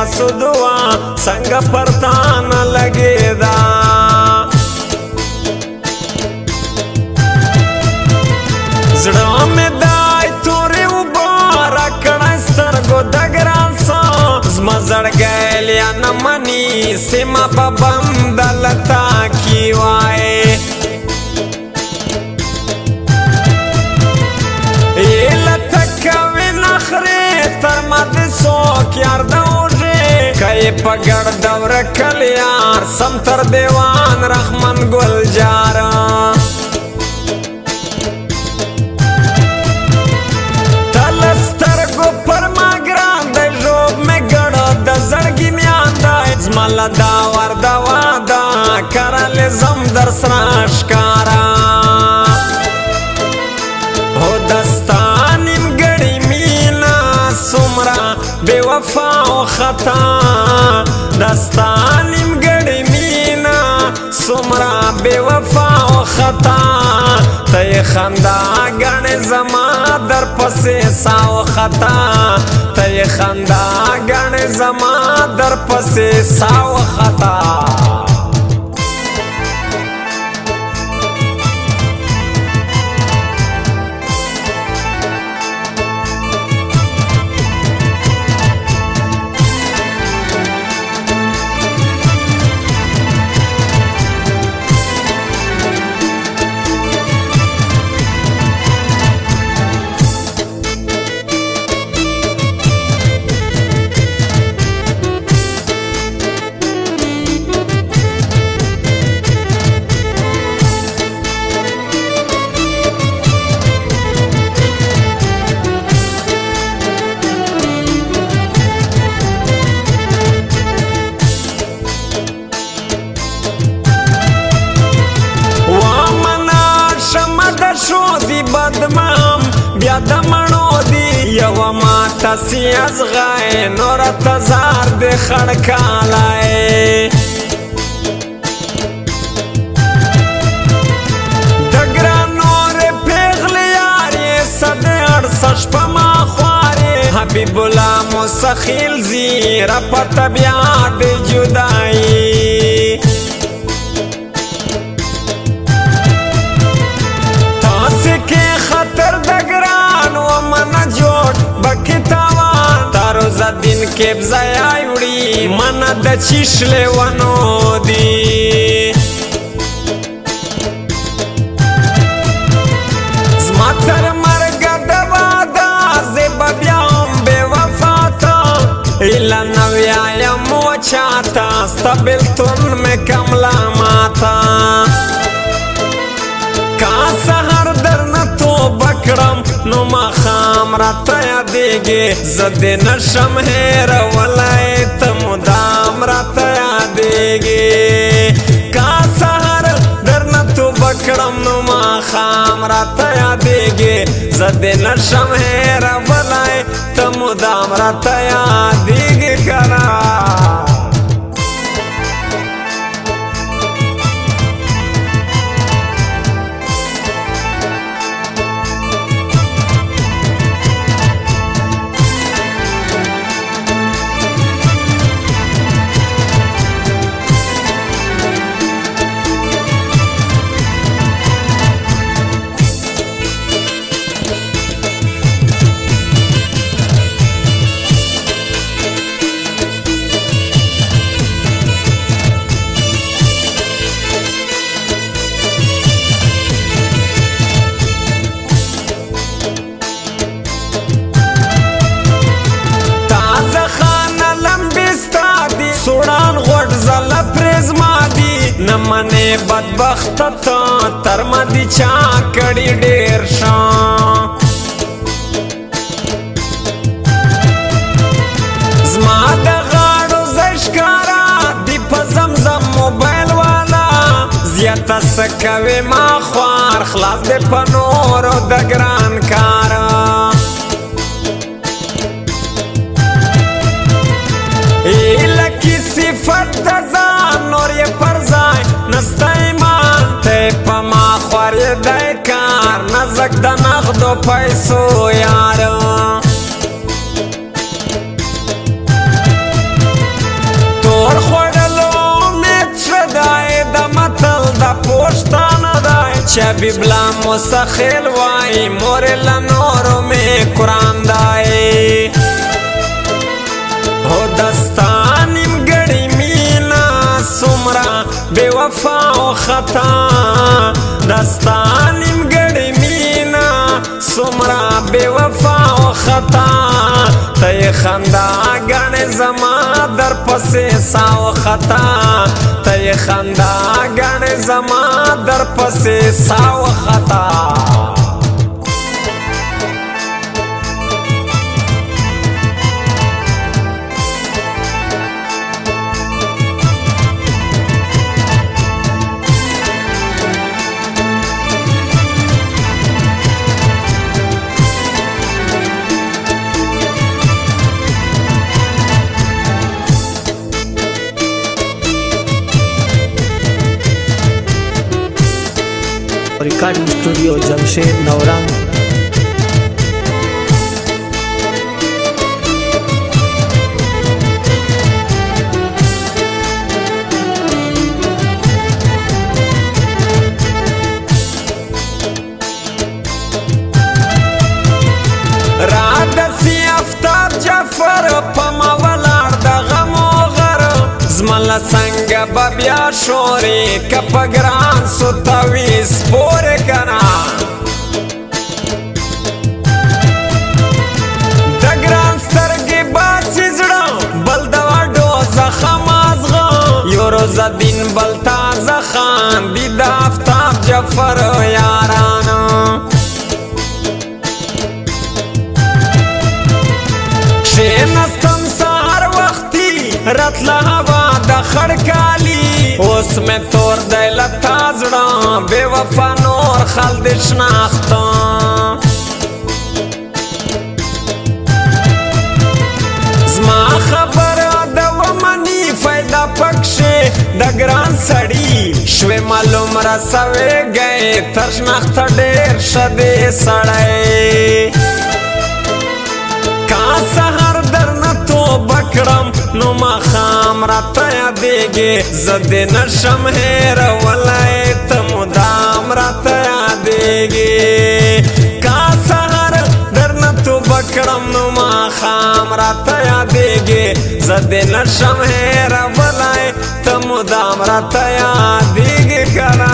تاسو دعا څنګه پرتان لګیدا زړه مې دای تورې وباره کړی سترګو د ګران سا زما زړګی لیا نه مني سیمه په بندل تا کی وای یار دوجه کئی پگڑ دور کلیار سمتر دیوان رحمن گل جارا تلستر گو پر ماگران دی جوب میں گڑا دا زرگی میان دا ازمالا داور دوادا کرل زم در سراشکارا ہو دستانیم گڑی مینا سمرا بے وفا و خطا دستانیم گڑی مینا سمرا بے وفا و خطا تی خندا گڑ زما در پسے سا و خطا تی خندا گڑ زما در پسے سا و خطا بدمام بیا دمنو دی یو ماتا سی از غای نور تزار دی خڑکالای دگران نور پیغلی یاری صد ارسش پا ما خواری حبیب اللہ مسخیل زیر پا طبیعت جدائی के खतर दगरान वो मन जोड़ बकितावान तारो जा दिन के बजाय उड़ी मन द चिशले वनो दी ज़मातर मरग दबादा ज़े बब्याम बेवफाता इला नव्याया मोचाता स्तबिल तुन में कमला माता سهر درنه تو بکړم نو ماښام راته یادېږي زه دې نشم هېرولی ته مدام راته یادېږي کا سهر درنه تو بکړم نو ماښام راته یادېږي زه دې نشم هېرولی ته مدام راته یادېږي که نه नमने बदबख्त था तरमदी चाकड़ी डेर शां زما د غاړو زشکارا دی په زمزم موبایل والا زیاته سکوي ما خوار خلاص دی په نورو د ګران کارا لکی صفت د ځان نور یې پر ځای نسته ایمان ته په ما خوار یې دی کار نزک د نغدو پیسو शबीबला मुसखिल वाई मोरे लनोर में कुरान दाए हो दस्तानिम गड़ी मीना सुमरा बेवफा ओ खता दस्तानिम गड़ी मीना सुमरा बेवफा ओ खता तय खंदा गण जमा दर पसे साव खता तय खंदा गण जमा दर पसे साव खता रिकॉर्डिंग स्टूडियो जमशेद नौरंग। रादसी आफ्ताब जफर पमावलार द गमो गर زملا संग बबिया शोरे कपग्रान सुतवी स्पोर कना दग्रान सरगे बाची जड़ा बलदवा डोजा खमाज गो योरोजा दिन बलता जखान दीदा आफ्ताब जफर याराना शेनस्तम सार वक्ती रतला हवा दखड़ काली उसमें तोर दैलता जड़ा बेवफा नूर खालदिश नाख्ता जमा खबर दवमनी फायदा पक्षे दगरान सड़ी शवे मालूम रसवे गए तर्शनाख्त डेर शदे सड़े का सहर दरन तो बकरम नुमा खाम रतया देगे जदे नशम हेर वलाए तमुदाम रतया देगे का सहर दरन तो बकरम नुमा खाम रतया देगे जदे नशम हेर वलाए तमुदाम रतया देगे करा